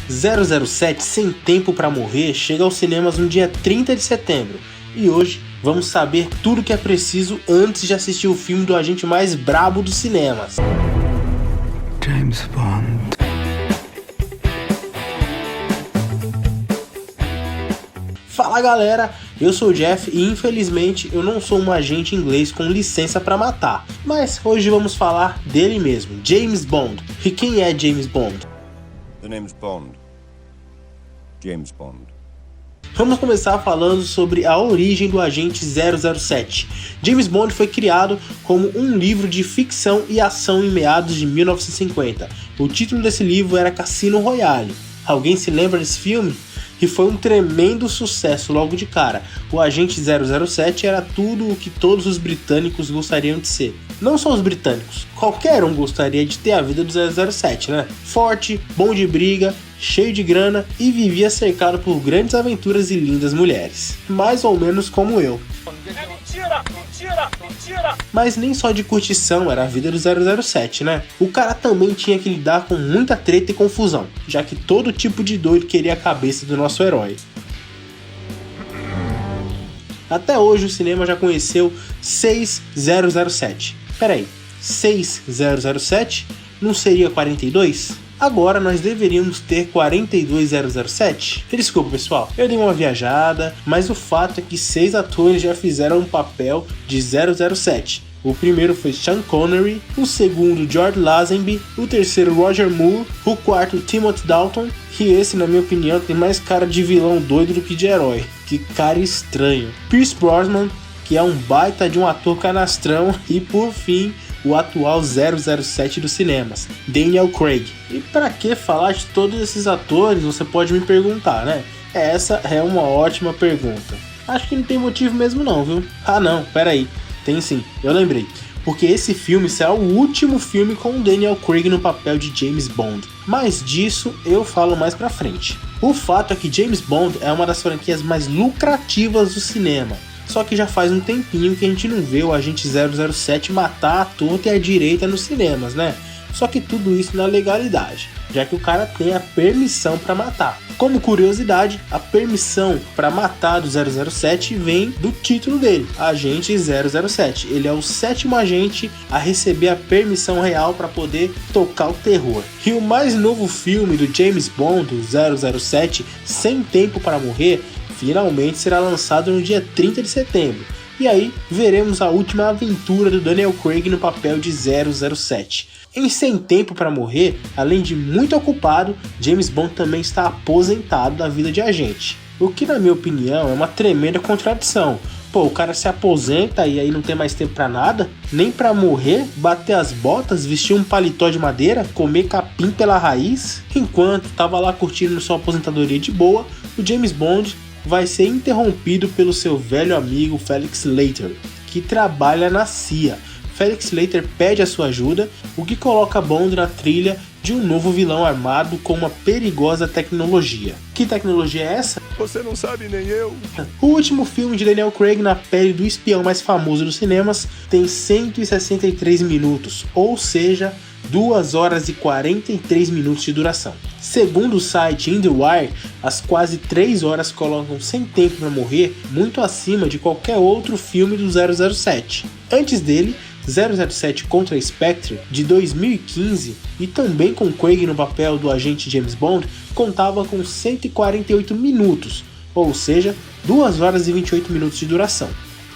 007 Sem Tempo para Morrer chega aos cinemas no dia 30 de setembro e hoje vamos saber tudo o que é preciso antes de assistir o filme do agente mais brabo dos cinemas. James Bond. Fala galera, eu sou o Jeff e infelizmente eu não sou um agente inglês com licença para matar, mas hoje vamos falar dele mesmo, James Bond. E quem é James Bond? The name's Bond. James Bond. Vamos começar falando sobre a origem do agente 007. James Bond foi criado como um livro de ficção e ação em meados de 1950. O título desse livro era Cassino Royale. Alguém se lembra desse filme? E foi um tremendo sucesso logo de cara. O agente 007 era tudo o que todos os britânicos gostariam de ser. Não só os britânicos, qualquer um gostaria de ter a vida do 007, né? Forte, bom de briga, cheio de grana e vivia cercado por grandes aventuras e lindas mulheres. Mais ou menos como eu. É mentira, mentira, mentira! Mas nem só de curtição era a vida do 007, né? O cara também tinha que lidar com muita treta e confusão, já que todo tipo de doido queria a cabeça do nosso herói. Até hoje o cinema já conheceu 6 007. Peraí, 6 007? Não seria 42? Agora nós deveríamos ter 42007? Desculpa pessoal, eu dei uma viajada, mas o fato é que 6 atores já fizeram um papel de 007. O primeiro foi Sean Connery, o segundo George Lazenby, o terceiro Roger Moore, o quarto Timothy Dalton, que esse na minha opinião tem mais cara de vilão doido do que de herói. Que cara estranho. Pierce Brosnan, que é um baita de um ator canastrão, e por fim o atual 007 dos cinemas, Daniel Craig. E pra que falar de todos esses atores, você pode me perguntar, né? Essa é uma ótima pergunta. Acho que não tem motivo mesmo não, viu? Ah não, peraí, tem sim, eu lembrei. Porque esse filme será o último filme com o Daniel Craig no papel de James Bond. Mas disso eu falo mais pra frente. O fato é que James Bond é uma das franquias mais lucrativas do cinema. Só que já faz um tempinho que a gente não vê o agente 007 matar a torta e a direita nos cinemas, né? Só que tudo isso na legalidade, já que o cara tem a permissão para matar. Como curiosidade, a permissão para matar do 007 vem do título dele, Agente 007. Ele é o 7º agente a receber a permissão real para poder tocar o terror. E o mais novo filme do James Bond, o 007 Sem Tempo para Morrer, finalmente será lançado no dia 30 de setembro. E aí veremos a última aventura do Daniel Craig no papel de 007. Em Sem Tempo para Morrer, além de muito ocupado, James Bond também está aposentado da vida de agente. O que na minha opinião é uma tremenda contradição. Pô, o cara se aposenta e aí não tem mais tempo pra nada? Nem pra morrer, bater as botas, vestir um paletó de madeira, comer capim pela raiz? Enquanto tava lá curtindo sua aposentadoria de boa, o James Bond vai ser interrompido pelo seu velho amigo Felix Leiter, que trabalha na CIA. Felix Leiter pede a sua ajuda, o que coloca Bond na trilha de um novo vilão armado com uma perigosa tecnologia. Que tecnologia é essa? Você não sabe nem eu. O último filme de Daniel Craig na pele do espião mais famoso dos cinemas tem 163 minutos, ou seja, 2 horas e 43 minutos de duração. Segundo o site IndieWire, as quase 3 horas colocam Sem Tempo para Morrer muito acima de qualquer outro filme do 007. Antes dele, 007 contra Spectre, de 2015, e também com Craig no papel do agente James Bond, contava com 148 minutos, ou seja, 2 horas e 28 minutos de duração.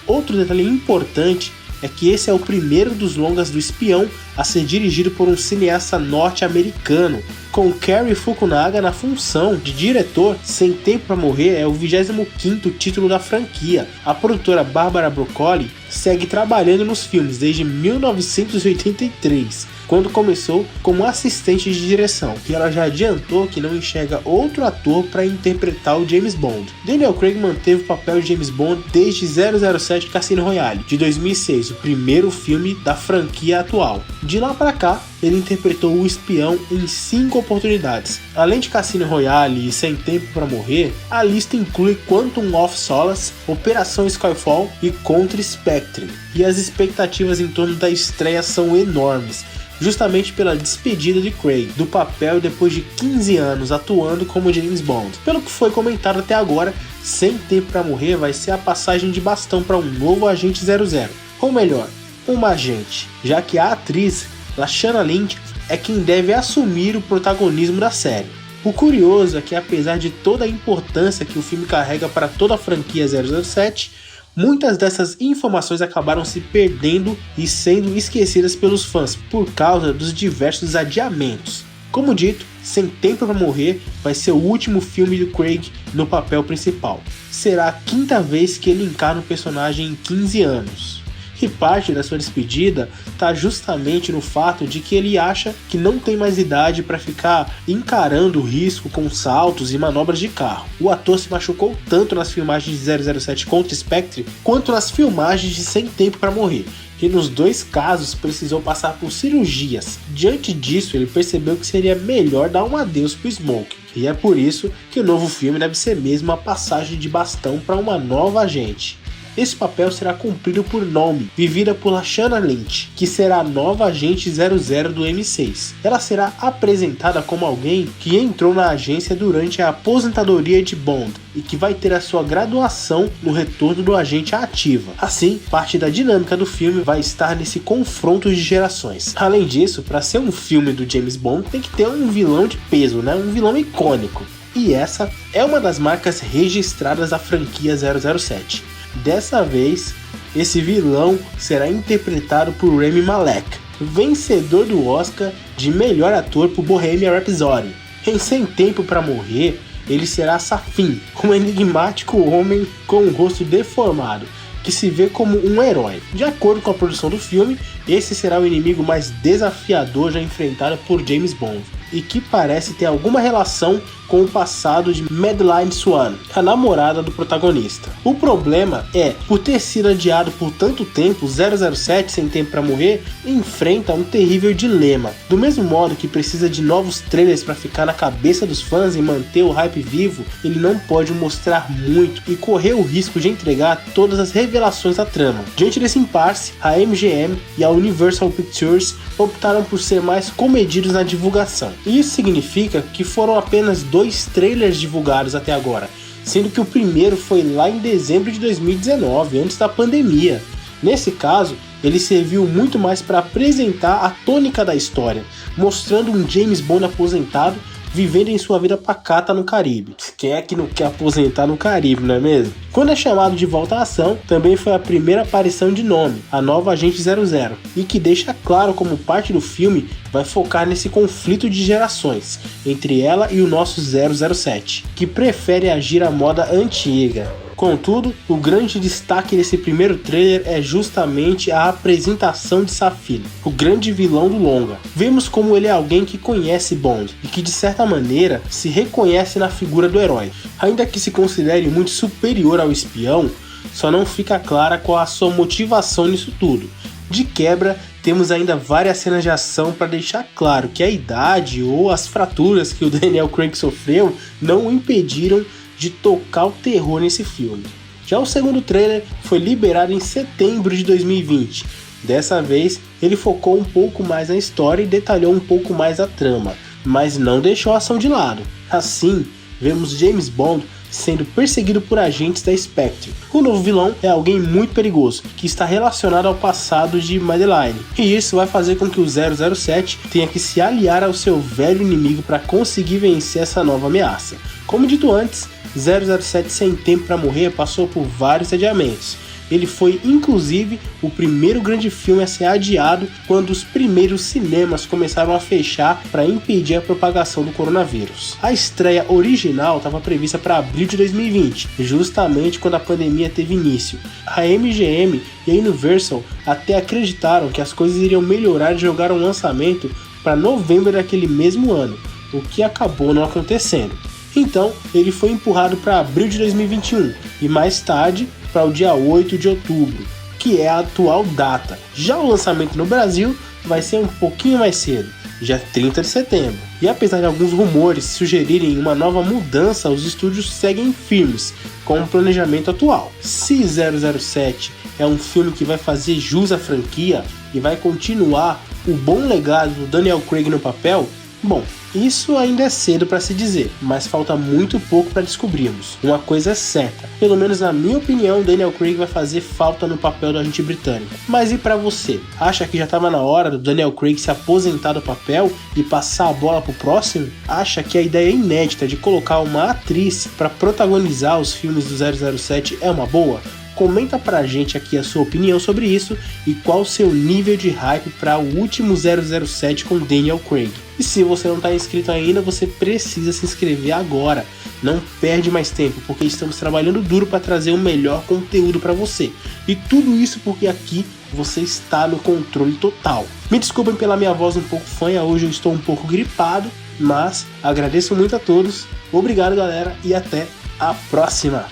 Outro detalhe importante é que esse é o primeiro dos longas do espião a ser dirigido por um cineasta norte-americano. Com Cary Fukunaga na função de diretor, Sem Tempo para Morrer é o 25º título da franquia. A produtora Barbara Broccoli segue trabalhando nos filmes desde 1983, quando começou como assistente de direção, e ela já adiantou que não enxerga outro ator para interpretar o James Bond. Daniel Craig manteve o papel de James Bond desde 007 Cassino Royale, de 2006, o primeiro filme da franquia atual. De lá para cá, ele interpretou o espião em 5 oportunidades. Além de Cassino Royale e Sem Tempo para Morrer, a lista inclui Quantum of Solace, Operação Skyfall e Contra Spectre. E as expectativas em torno da estreia são enormes. justamente pela despedida de Craig do papel depois de 15 anos atuando como James Bond. Pelo que foi comentado até agora, Sem Tempo para Morrer vai ser a passagem de bastão para um novo agente 00, ou melhor, uma agente, já que a atriz Lashana Lynch é quem deve assumir o protagonismo da série. O curioso é que, apesar de toda a importância que o filme carrega para toda a franquia 007, muitas dessas informações acabaram se perdendo e sendo esquecidas pelos fãs por causa dos diversos adiamentos. Como dito, Sem Tempo para Morrer vai ser o último filme do Craig no papel principal. Será a 5ª vez que ele encarna o personagem em 15 anos. E parte da sua despedida está justamente no fato de que ele acha que não tem mais idade para ficar encarando o risco com saltos e manobras de carro. O ator se machucou tanto nas filmagens de 007 contra Spectre quanto nas filmagens de Sem Tempo para Morrer, e nos dois casos precisou passar por cirurgias. Diante disso, ele percebeu que seria melhor dar um adeus pro Smoke, e é por isso que o novo filme deve ser mesmo a passagem de bastão para uma nova agente. Esse papel será cumprido por Nomi, vivida por Lashana Lynch, que será a nova agente 00 do M6. Ela será apresentada como alguém que entrou na agência durante a aposentadoria de Bond e que vai ter a sua graduação no retorno do agente à ativa. Assim, parte da dinâmica do filme vai estar nesse confronto de gerações. Além disso, para ser um filme do James Bond, tem que ter um vilão de peso, um vilão icônico. E essa é uma das marcas registradas da franquia 007. Dessa vez, esse vilão será interpretado por Rami Malek, vencedor do Oscar de melhor ator por Bohemian Rhapsody. Em Sem Tempo para Morrer, ele será Safin, um enigmático homem com um rosto deformado, que se vê como um herói. De acordo com a produção do filme, esse será o inimigo mais desafiador já enfrentado por James Bond, e que parece ter alguma relação com o passado de Madeline Swan, a namorada do protagonista. O problema é, por ter sido adiado por tanto tempo, 007 Sem Tempo para Morrer enfrenta um terrível dilema. Do mesmo modo que precisa de novos trailers para ficar na cabeça dos fãs e manter o hype vivo, ele não pode mostrar muito e correr o risco de entregar todas as revelações da trama. Diante desse impasse, a MGM e a Universal Pictures optaram por ser mais comedidos na divulgação. Isso significa que foram apenas 2 trailers divulgados até agora, sendo que o primeiro foi lá em dezembro de 2019, antes da pandemia. Nesse caso, ele serviu muito mais para apresentar a tônica da história, mostrando um James Bond aposentado vivendo em sua vida pacata no Caribe. Quem é que não quer aposentar no Caribe, não é mesmo? Quando é chamado de volta à ação, também foi a primeira aparição de Nomi, a nova agente 00, e que deixa claro como parte do filme vai focar nesse conflito de gerações entre ela e o nosso 007, que prefere agir à moda antiga. Contudo, o grande destaque desse primeiro trailer é justamente a apresentação de Safin, o grande vilão do longa. Vemos como ele é alguém que conhece Bond e que de certa maneira se reconhece na figura do herói. Ainda que se considere muito superior ao espião, só não fica clara qual a sua motivação nisso tudo. De quebra, temos ainda várias cenas de ação para deixar claro que a idade ou as fraturas que o Daniel Craig sofreu não o impediram de tocar o terror nesse filme. Já o segundo trailer foi liberado em setembro de 2020. Dessa vez, ele focou um pouco mais na história e detalhou um pouco mais a trama, mas não deixou a ação de lado. Assim, vemos James Bond sendo perseguido por agentes da Spectre. O novo vilão é alguém muito perigoso, que está relacionado ao passado de Madeline, e isso vai fazer com que o 007 tenha que se aliar ao seu velho inimigo para conseguir vencer essa nova ameaça. Como dito antes, 007 Sem Tempo para Morrer passou por vários adiamentos. Ele foi inclusive o primeiro grande filme a ser adiado quando os primeiros cinemas começaram a fechar para impedir a propagação do coronavírus. A estreia original estava prevista para abril de 2020, justamente quando a pandemia teve início. A MGM e a Universal até acreditaram que as coisas iriam melhorar e jogaram o lançamento para novembro daquele mesmo ano, o que acabou não acontecendo. Então, ele foi empurrado para abril de 2021 e mais tarde para o dia 8 de outubro, que é a atual data. Já o lançamento no Brasil vai ser um pouquinho mais cedo, dia 30 de setembro. E apesar de alguns rumores sugerirem uma nova mudança, os estúdios seguem firmes com o planejamento atual. Se 007 é um filme que vai fazer jus à franquia e vai continuar o bom legado do Daniel Craig no papel? Bom, isso ainda é cedo para se dizer, mas falta muito pouco para descobrirmos. Uma coisa é certa, pelo menos na minha opinião, Daniel Craig vai fazer falta no papel do agente britânico. Mas e para você? Acha que já estava na hora do Daniel Craig se aposentar do papel e passar a bola pro próximo? Acha que a ideia inédita de colocar uma atriz para protagonizar os filmes do 007 é uma boa? Comenta pra gente aqui a sua opinião sobre isso e qual o seu nível de hype para o último 007 com Daniel Craig. E se você não está inscrito ainda, você precisa se inscrever agora. Não perde mais tempo, porque estamos trabalhando duro para trazer o melhor conteúdo para você. E tudo isso porque aqui você está no controle total. Me desculpem pela minha voz um pouco fanha, hoje eu estou um pouco gripado, mas agradeço muito a todos. Obrigado, galera, e até a próxima!